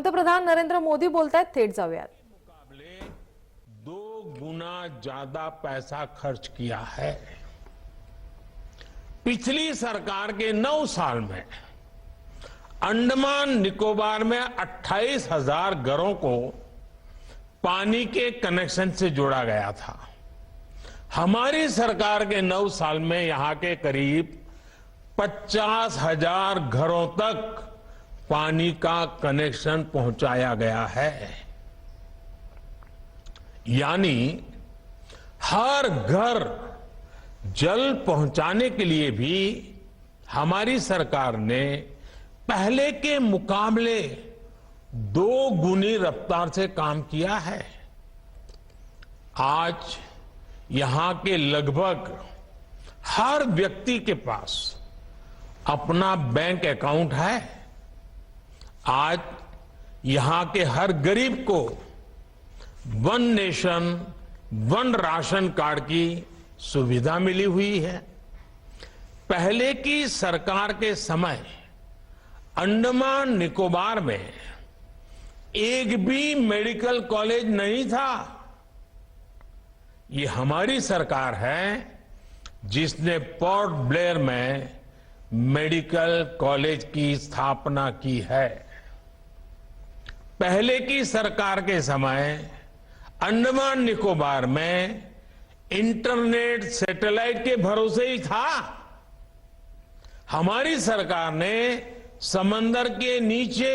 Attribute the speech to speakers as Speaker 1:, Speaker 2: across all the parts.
Speaker 1: पंतप्रधान नरेंद्र मोदी बोलतायत, थेट जाऊयात.
Speaker 2: मुकाबले 2 गुना ज्यादा पैसा खर्च किया है. पिछली सरकार के 9 साल में अंडमान निकोबार में 28,000 घरों को पानी के कनेक्शन से जोड़ा गया था. हमारी सरकार के 9 साल में यहां के करीब 50,000 घरों तक पानी का कनेक्शन पहुंचाया गया है. यानी हर घर जल पहुंचाने के लिए भी हमारी सरकार ने पहले के मुकाबले 2 गुनी रफ्तार से काम किया है. आज यहां के लगभग हर व्यक्ति के पास अपना बैंक अकाउंट है. आज यहां के हर गरीब को one nation one ration card की सुविधा मिली हुई है. पहले की सरकार के समय अंडमान निकोबार में एक भी मेडिकल कॉलेज नहीं था. ये हमारी सरकार है जिसने पोर्ट ब्लेयर में मेडिकल कॉलेज की स्थापना की है. पहले की सरकार के समय अंडमान निकोबार में इंटरनेट सैटेलाइट के भरोसे ही था. हमारी सरकार ने समंदर के नीचे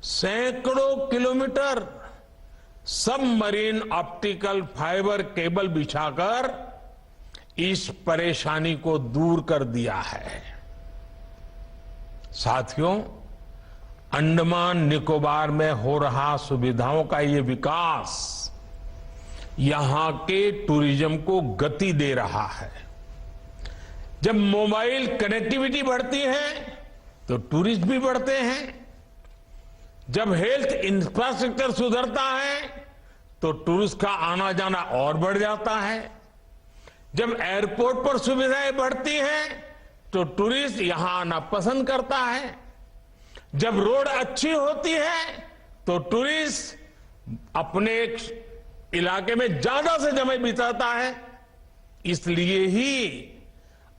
Speaker 2: सैकड़ों kilometre submarine optical fibre cable बिछाकर इस परेशानी को दूर कर दिया है. साथियों, अंडमान निकोबार में हो रहा सुविधाओं का ये विकास यहां के टूरिज्म को गति दे रहा है. जब मोबाइल कनेक्टिविटी बढ़ती है तो टूरिस्ट भी बढ़ते हैं. जब हेल्थ इंफ्रास्ट्रक्चर सुधरता है तो टूरिस्ट का आना जाना और बढ़ जाता है. जब एयरपोर्ट पर सुविधाएं बढ़ती हैं तो टूरिस्ट यहां आना पसंद करता है. जब रोड अच्छी होती है तो टूरिस्ट अपने इलाके में ज्यादा से समय बिताता है. इसलिए ही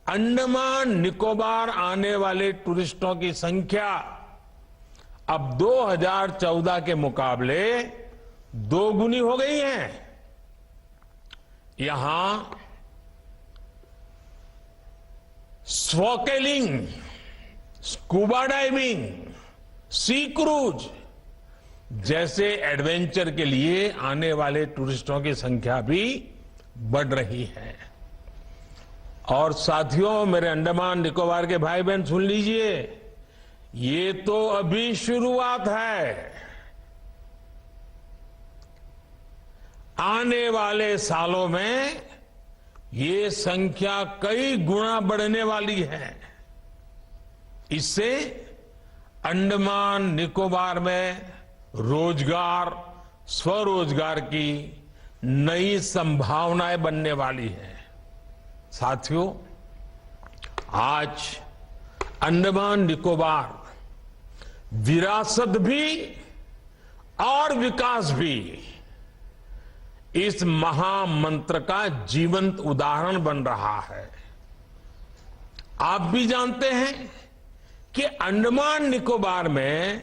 Speaker 2: अंडमान निकोबार आने वाले टूरिस्टों की संख्या अब 2014 के मुकाबले 2 गुनी हो गई है. यहां स्नॉर्केलिंग, स्कूबा डाइविंग, सी क्रूज जैसे एडवेंचर के लिए आने वाले टूरिस्टों की संख्या भी बढ़ रही है. और साथियों, मेरे अंडमान निकोबार के भाई बहन सुन लीजिए, ये तो अभी शुरुआत है. आने वाले सालों में ये संख्या कई गुना बढ़ने वाली है. इससे अंडमान निकोबार में रोजगार, स्वरोजगार की नई संभावनाएं बनने वाली है. साथियों, आज अंडमान निकोबार विरासत भी और विकास भी इस महामंत्र का जीवंत उदाहरण बन रहा है. आप भी जानते हैं कि अंडमान निकोबार में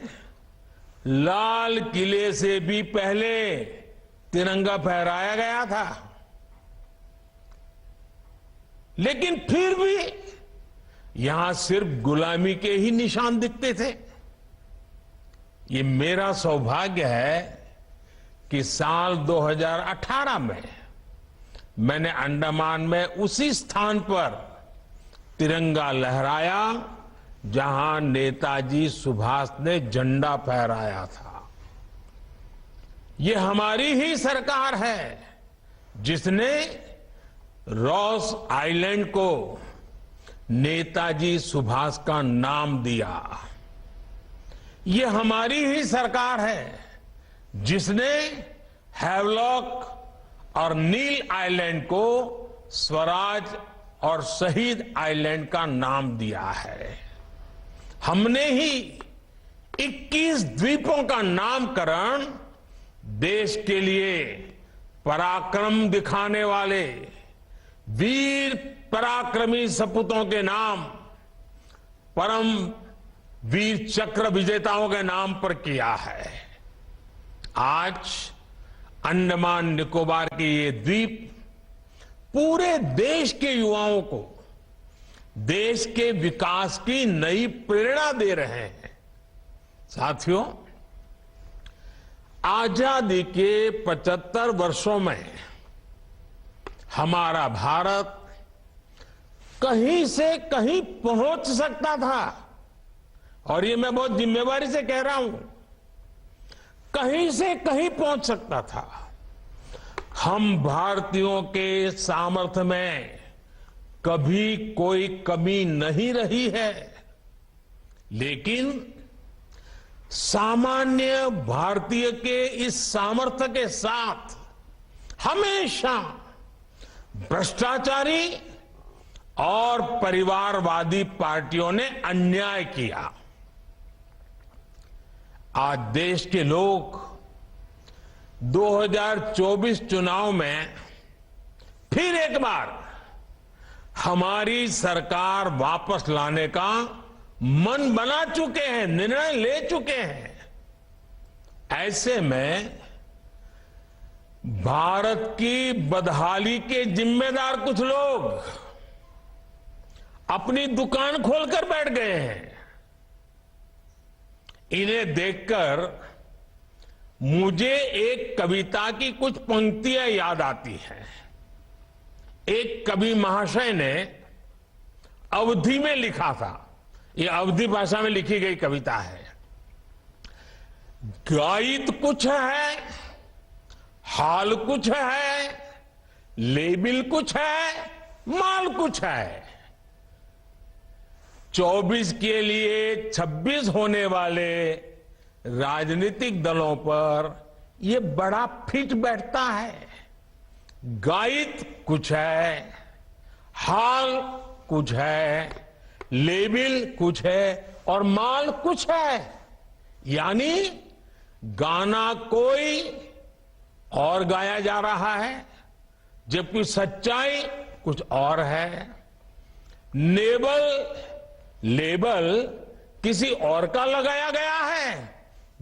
Speaker 2: लाल किले से भी पहले तिरंगा फहराया गया था. लेकिन फिर भी यहां सिर्फ गुलामी के ही निशान दिखते थे. ये मेरा सौभाग्य है कि साल 2018 में मैंने अंडमान में उसी स्थान पर तिरंगा लहराया जहां नेताजी सुभाष ने झंडा फहराया था. ये हमारी ही सरकार है जिसने रॉस आइलैंड को नेताजी सुभाष का नाम दिया. ये हमारी ही सरकार है जिसने हैवलॉक और नील आइलैंड को स्वराज और शहीद आइलैंड का नाम दिया है. हमने ही 21 द्वीपों का नामकरण देश के लिए पराक्रम दिखाने वाले वीर पराक्रमी सपूतों के नाम, परम वीर चक्र विजेताओं के नाम पर किया है। आज अंडमान निकोबार के ये द्वीप पूरे देश के युवाओं को देश के विकास की नई प्रेरणा दे रहे हैं। साथियों, आजादी के 75 वर्षों में हमारा भारत कहीं से कहीं पहुंच सकता था, और ये मैं बहुत जिम्मेवारी से कह रहा हूं, कहीं से कहीं पहुंच सकता था। हम भारतीयों के सामर्थ्य में कभी कोई कमी नहीं रही है, लेकिन सामान्य भारतीय के इस सामर्थ्य के साथ हमेशा भ्रष्टाचारी और परिवारवादी पार्टियों ने अन्याय किया। आज देश के लोग 2024 चुनाव में फिर एक बार हमारी सरकार वापस लाने का मन बना चुके हैं, निर्णय ले चुके हैं। ऐसे में भारत की बदहाली के जिम्मेदार कुछ लोग अपनी दुकान खोलकर बैठ गए हैं। इन्हें देखकर मुझे एक कविता की कुछ पंक्तियां याद आती हैं। एक कवि महाशय ने अवधी में लिखा था, ये अवधी भाषा में लिखी गई कविता है। गायित कुछ है, हाल कुछ है, लेबिल कुछ है, माल कुछ है। 24 के लिए 26 होने वाले राजनीतिक दलों पर यह बड़ा फिट बैठता है। गायित कुछ है, हाल कुछ है, लेबिल कुछ है और माल कुछ है। यानी गाना कोई और गाया जा रहा है, जबकि सच्चाई कुछ और है। लेबल किसी और का लगाया गया है,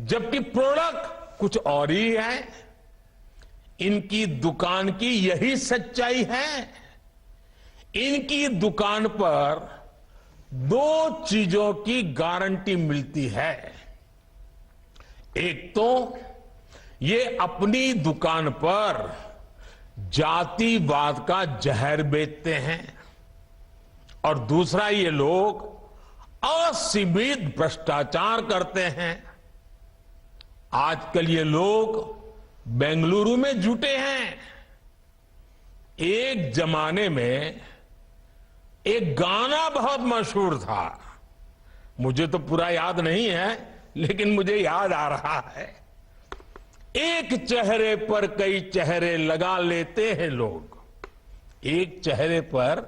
Speaker 2: जबकि प्रोडक्ट कुछ और ही है। इनकी दुकान की यही सच्चाई है। इनकी दुकान पर 2 चीजों की गारंटी मिलती है। एक तो ये अपनी दुकान पर जातिवाद का जहर बेचते हैं, और दूसरा ये लोग असीमित भ्रष्टाचार करते हैं। आजकल ये लोग बेंगलुरु में जुटे हैं। एक जमाने में एक गाना बहुत मशहूर था, मुझे तो पूरा याद नहीं है, लेकिन मुझे याद आ रहा है। एक चेहरे पर कई चेहरे लगा लेते हैं लोग, एक चेहरे पर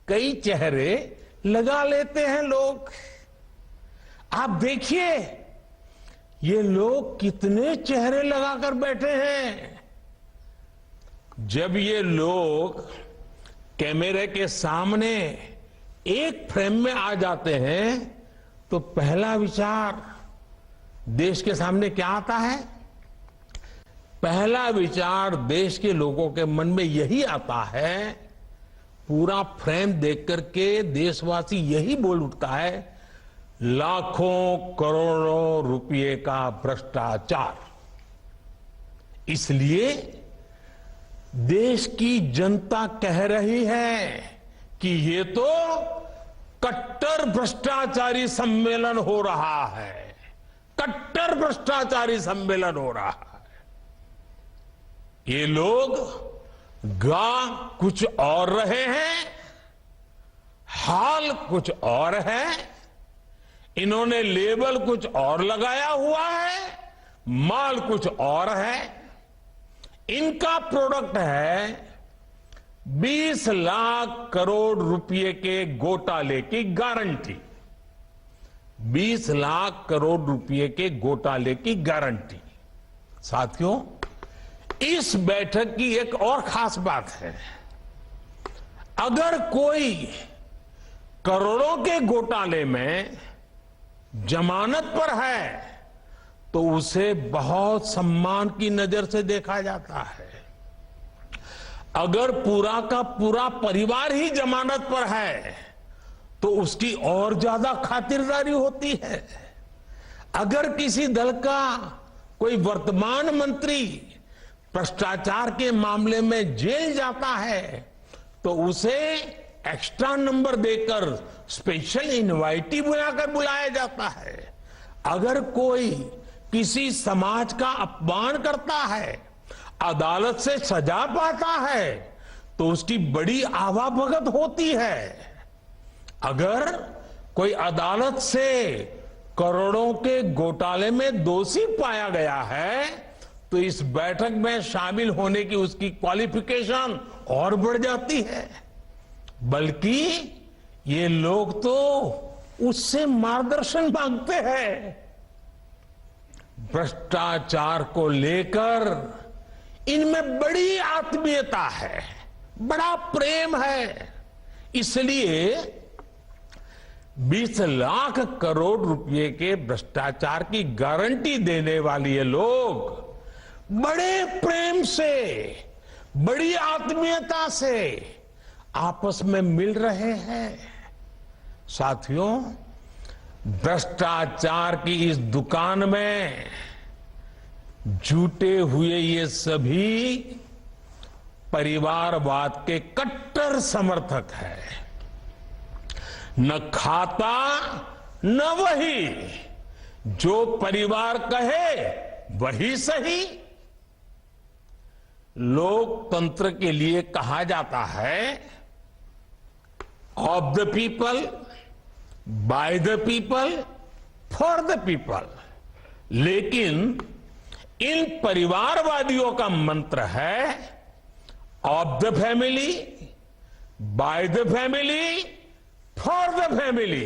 Speaker 2: कई चेहरे लगा लेते हैं लोग। आप देखिए ये लोग कितने चेहरे लगाकर बैठे हैं। जब ये लोग कैमरे के सामने एक फ्रेम में आ जाते हैं तो पहला विचार देश के सामने क्या आता है? पहला विचार देश के लोगों के मन में यही आता है, पूरा फ्रेम देख करके देशवासी यही बोल उठता है, लाखों करोड़ों रुपए का भ्रष्टाचार। इसलिए देश की जनता कह रही है कि ये तो कट्टर भ्रष्टाचारी सम्मेलन हो रहा है, कट्टर भ्रष्टाचारी सम्मेलन हो रहा है। ये लोग गा कुछ और रहे हैं, हाल कुछ और है, इन्होंने लेबल कुछ और लगाया हुआ है, माल कुछ और है। इनका प्रोडक्ट है 20 लाख करोड़ रुपए के घोटाले की गारंटी। 20 लाख करोड़ रुपए के घोटाले की गारंटी। साथियों, इस बैठक की एक और खास बात है, अगर कोई करोड़ों के घोटाले में जमानत पर है तो उसे बहुत सम्मान की नजर से देखा जाता है। अगर पूरा का पूरा परिवार ही जमानत पर है तो उसकी और ज्यादा खातिरदारी होती है। अगर किसी दल का कोई वर्तमान मंत्री भ्रष्टाचार के मामले में जेल जाता है तो उसे एक्स्ट्रा नंबर देकर स्पेशल इनवाइटी बुलाकर बुलाया जाता है। अगर कोई किसी समाज का अपमान करता है, अदालत से सजा पाता है तो उसकी बड़ी आवाभगत होती है। अगर कोई अदालत से करोड़ों के घोटाले में दोषी पाया गया है तो इस बैठक में शामिल होने की उसकी क्वालिफिकेशन और बढ़ जाती है। बल्कि ये लोग तो उससे मार्गदर्शन मांगते हैं। भ्रष्टाचार को लेकर इनमें बड़ी आत्मीयता है, बड़ा प्रेम है। इसलिए 20 लाख करोड़ रुपए के भ्रष्टाचार की गारंटी देने वाले ये लोग बड़े प्रेम से, बड़ी आत्मीयता से आपस में मिल रहे हैं। साथियों, भ्रष्टाचार की इस दुकान में जुटे हुए ये सभी परिवारवाद के कट्टर समर्थक हैं। न खाता न वही, जो परिवार कहे वही सही। लोकतंत्र के लिए कहा जाता है of the people, by the people, for the people. लेकिन इन परिवारवादियों का मंत्र है of the family, by the family, for the family.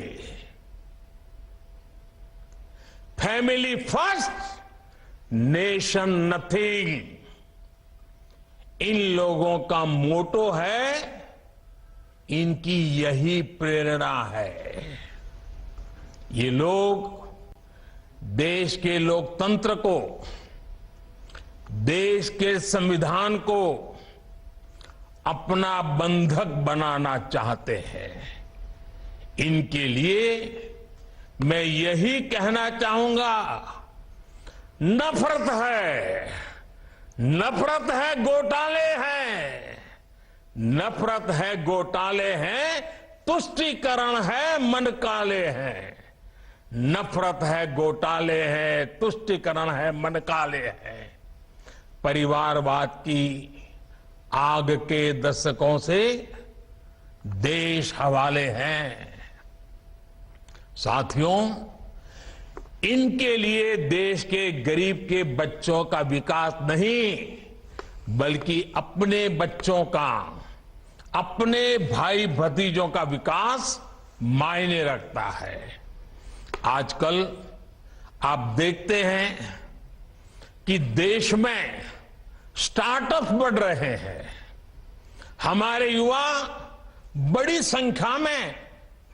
Speaker 2: Family first, nation nothing. इन लोगों का मोटो है, इनकी यही प्रेरणा है। ये लोग देश के लोकतंत्र को, देश के संविधान को अपना बंधक बनाना चाहते हैं। इनके लिए मैं यही कहना चाहूंगा, नफरत है, नफरत है, घोटाले हैं, नफरत है, घोटाले हैं, तुष्टीकरण है, मन काले हैं। नफरत है, घोटाले हैं, तुष्टीकरण है, मन काले हैं। परिवारवाद की आग के दशकों से देश हवाले हैं। साथियों, इनके लिए देश के गरीब के बच्चों का विकास नहीं, बल्कि अपने बच्चों का, अपने भाई भतीजों का विकास मायने रखता है। आजकल आप देखते हैं कि देश में स्टार्टअप बढ़ रहे हैं। हमारे युवा बड़ी संख्या में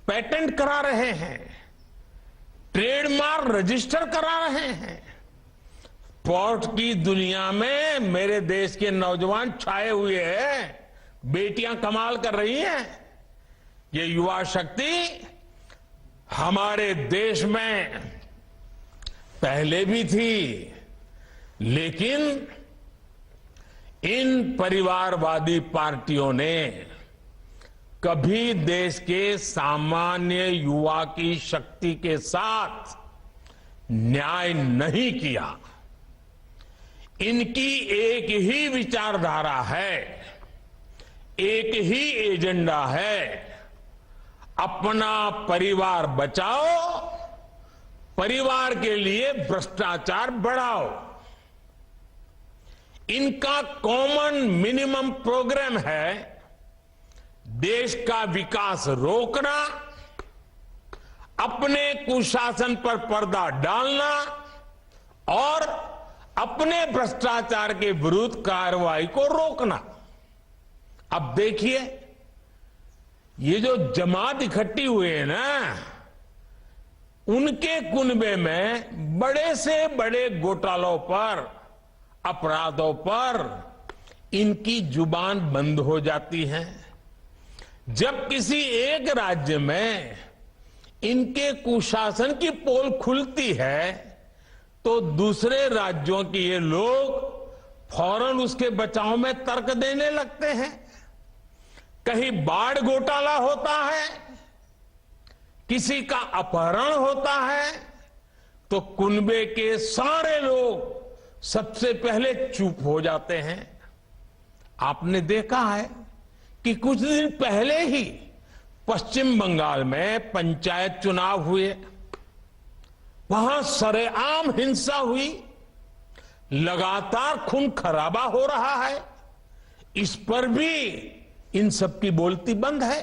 Speaker 2: पेटेंट करा रहे हैं, ट्रेडमार्क रजिस्टर करा रहे हैं। स्पोर्ट की दुनिया में मेरे देश के नौजवान छाए हुए हैं, बेटियां कमाल कर रही हैं। ये युवा शक्ति हमारे देश में पहले भी थी, लेकिन इन परिवारवादी पार्टियों ने कभी देश के सामान्य युवा की शक्ति के साथ न्याय नहीं किया। इनकी एक ही विचारधारा है, एक ही एजेंडा है, अपना परिवार बचाओ, परिवार के लिए भ्रष्टाचार बढ़ाओ। इनका कॉमन मिनिमम प्रोग्राम है देश का विकास रोकना, अपने कुशासन पर पर्दा डालना और अपने भ्रष्टाचार के विरुद्ध कार्रवाई को रोकना। अब देखिए, ये जो जमात इकट्ठी हुई है ना, उनके कुनबे में बड़े से बड़े घोटालों पर, अपराधों पर इनकी जुबान बंद हो जाती है। जब किसी एक राज्य में इनके कुशासन की पोल खुलती है तो दूसरे राज्यों के ये लोग फौरन उसके बचाव में तर्क देने लगते हैं। कहीं बाढ़ घोटाला होता है, किसी का अपहरण होता है, तो कुनबे के सारे लोग सबसे पहले चुप हो जाते हैं। आपने देखा है कि कुछ दिन पहले ही पश्चिम बंगाल में पंचायत चुनाव हुए, वहां सरेआम हिंसा हुई, लगातार खून खराबा हो रहा है। इस पर भी इन सब की बोलती बंद है।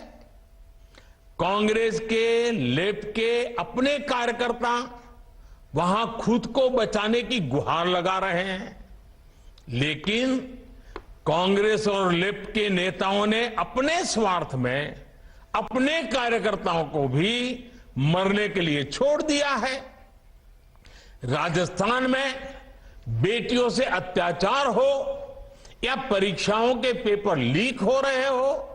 Speaker 2: कांग्रेस के, लेफ्ट के अपने कार्यकर्ता वहां खुद को बचाने की गुहार लगा रहे हैं, लेकिन कांग्रेस और लेफ्ट के नेताओं ने अपने स्वार्थ में अपने कार्यकर्ताओं को भी मरने के लिए छोड़ दिया है। राजस्थान में बेटियों से अत्याचार हो या परीक्षाओं के पेपर लीक हो रहे हो,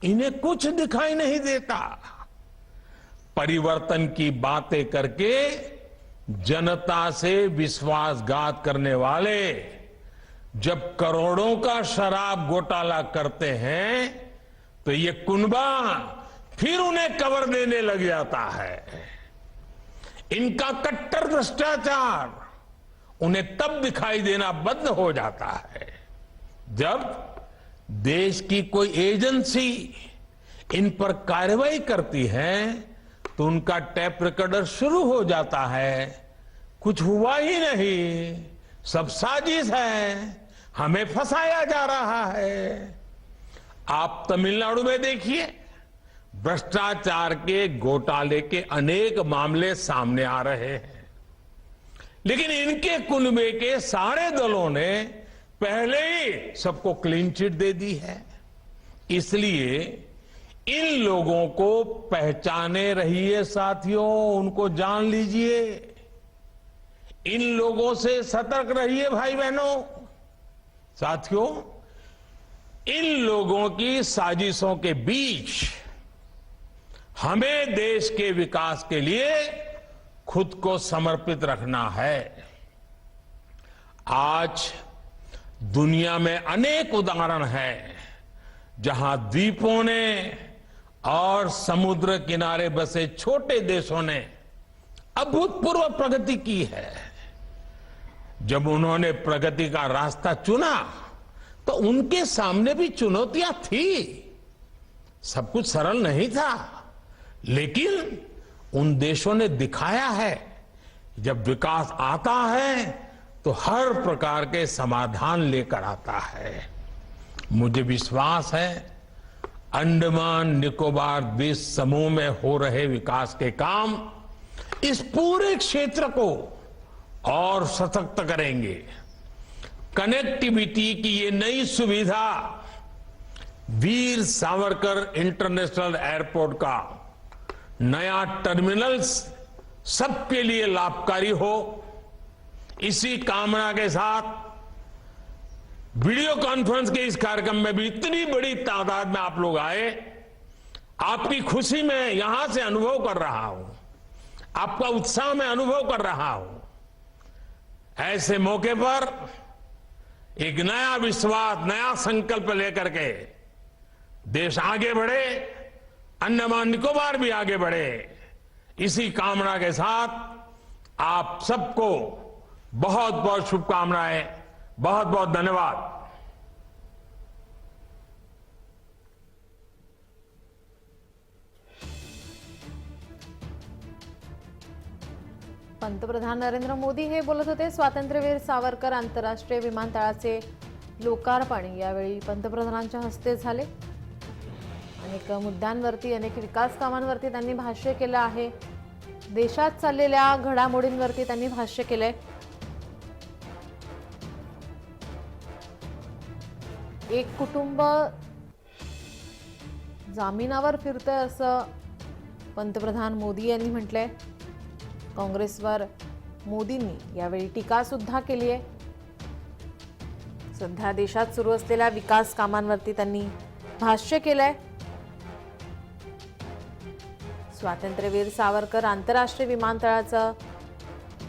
Speaker 2: इन्हें कुछ दिखाई नहीं देता। परिवर्तन की बातें करके जनता से विश्वासघात करने वाले जब करोड़ों का शराब घोटाला करते हैं तो ये कुनबा फिर उन्हें कवर देने लग जाता है। इनका कट्टर भ्रष्टाचार उन्हें तब दिखाई देना बंद हो जाता है जब देश की कोई एजेंसी इन पर कार्रवाई करती है तो उनका टैप रिकॉर्डर शुरू हो जाता है, कुछ हुआ ही नहीं, सब साजिश है, हमें फंसाया जा रहा है। आप तमिलनाडु में देखिए, भ्रष्टाचार के घोटाले के अनेक मामले सामने आ रहे हैं, लेकिन इनके कुनबे के सारे दलों ने पहले ही सबको क्लीन चिट दे दी है। इसलिए इन लोगों को पहचाने रहिए साथियों, उनको जान लीजिए, इन लोगों से सतर्क रहिए भाई बहनों। साथियों, इन लोगों की साजिशों के बीच हमें देश के विकास के लिए खुद को समर्पित रखना है। आज दुनिया में अनेक उदाहरण हैं जहां द्वीपों ने और समुद्र किनारे बसे छोटे देशों ने अभूतपूर्व प्रगति की है। जब उन्होंने प्रगति का रास्ता चुना तो उनके सामने भी चुनौतियां थी, सब कुछ सरल नहीं था, लेकिन उन देशों ने दिखाया है जब विकास आता है तो हर प्रकार के समाधान लेकर आता है। मुझे विश्वास है अंडमान निकोबार द्वीप समूह में हो रहे विकास के काम इस पूरे क्षेत्र को और सशक्त करेंगे। कनेक्टिविटी की ये नई सुविधा वीर सावरकर इंटरनेशनल एयरपोर्ट का नया टर्मिनल्स सबके लिए लाभकारी हो, इसी कामना के साथ वीडियो कॉन्फ्रेंस के इस कार्यक्रम में भी इतनी बड़ी तादाद में आप लोग आए, आपकी खुशी में यहां से अनुभव कर रहा हूं, आपका उत्साह में अनुभव कर रहा हूं। ऐसे मौके पर एक नया विश्वास, नया संकल्प लेकर के देश आगे बढ़े, अंडमान निकोबार भी आगे बढ़े, इसी कामना के साथ आप सबको बहुत बहुत शुभकामनाएं, बहुत बहुत धन्यवाद।
Speaker 1: पंतप्रधान नरेंद्र मोदी हे बोलत होते। स्वातंत्र्यवीर सावरकर आंतरराष्ट्रीय विमानतळाचे लोकार्पण यावेळी पंतप्रधानांच्या हस्ते झाले। अनेक मुद्द्यांवरती, अनेक विकास कामांवरती त्यांनी भाष्य केलं आहे। देशात चाललेल्या घडामोडींवरती त्यांनी भाष्य केलंय. एक कुटुंब जामिनावर फिरतंय असं पंतप्रधान मोदी यांनी म्हटलंय. काँग्रेसवर मोदींनी यावेळी टीका सुद्धा केली आहे. सध्या देशात सुरू असलेल्या विकास कामांवरती त्यांनी भाष्य केलंय. स्वातंत्र्यवीर सावरकर आंतरराष्ट्रीय विमानतळाचं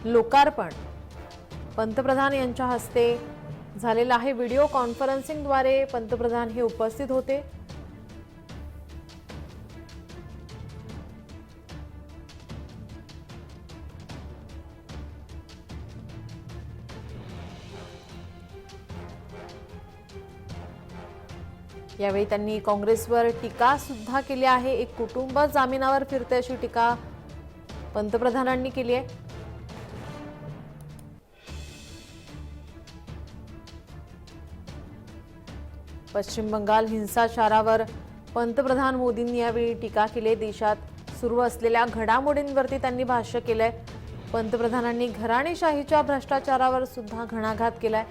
Speaker 1: लोकार्पण पंतप्रधान यांच्या हस्ते झालेलं आहे. व्हिडिओ कॉन्फरन्सिंगद्वारे पंतप्रधान हे उपस्थित होते. यावेळी त्यांनी काँग्रेसवर टीका सुद्धा केली आहे. एक कुटुंब जामिनावर फिरते अशी टीका पंतप्रधानांनी केली आहे. पश्चिम बंगाल हिंसाचारावर पंतप्रधान मोदींनी यावेळी टीका केली. देशात सुरू असलेल्या घडामोडींवरती त्यांनी भाष्य केलंय. पंतप्रधानांनी घराणेशाहीच्या भ्रष्टाचारावर सुद्धा घणाघात केलाय.